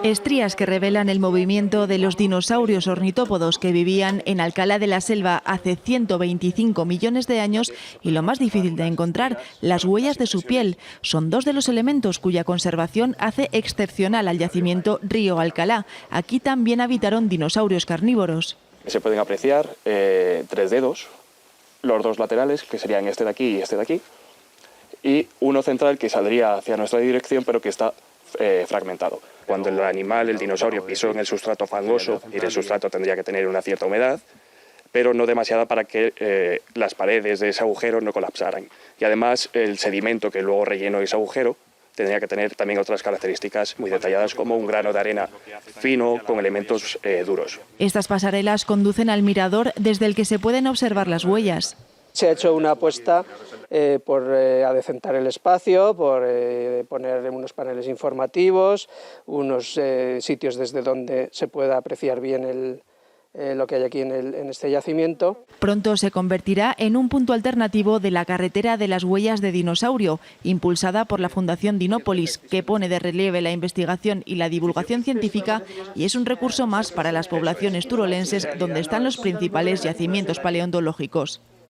Estrías que revelan el movimiento de los dinosaurios ornitópodos que vivían en Alcalá de la Selva hace 125 millones de años y lo más difícil de encontrar, las huellas de su piel. Son dos de los elementos cuya conservación hace excepcional al yacimiento Río Alcalá. Aquí también habitaron dinosaurios carnívoros. Se pueden apreciar 3 dedos, los 2 laterales, que serían este de aquí y este de aquí, y uno central que saldría hacia nuestra dirección, pero que está fragmentado. Cuando el animal, el dinosaurio, pisó en el sustrato fangoso, y el sustrato tendría que tener una cierta humedad, pero no demasiada para que las paredes de ese agujero no colapsaran. Y además el sedimento que luego rellenó ese agujero tendría que tener también otras características muy detalladas, como un grano de arena fino con elementos duros. Estas pasarelas conducen al mirador desde el que se pueden observar las huellas. Se ha hecho una apuesta por adecentar el espacio, por poner unos paneles informativos, unos sitios desde donde se pueda apreciar bien lo que hay aquí en este yacimiento. Pronto se convertirá en un punto alternativo de la carretera de las huellas de dinosaurio, impulsada por la Fundación Dinópolis, que pone de relieve la investigación y la divulgación científica y es un recurso más para las poblaciones turolenses donde están los principales yacimientos paleontológicos.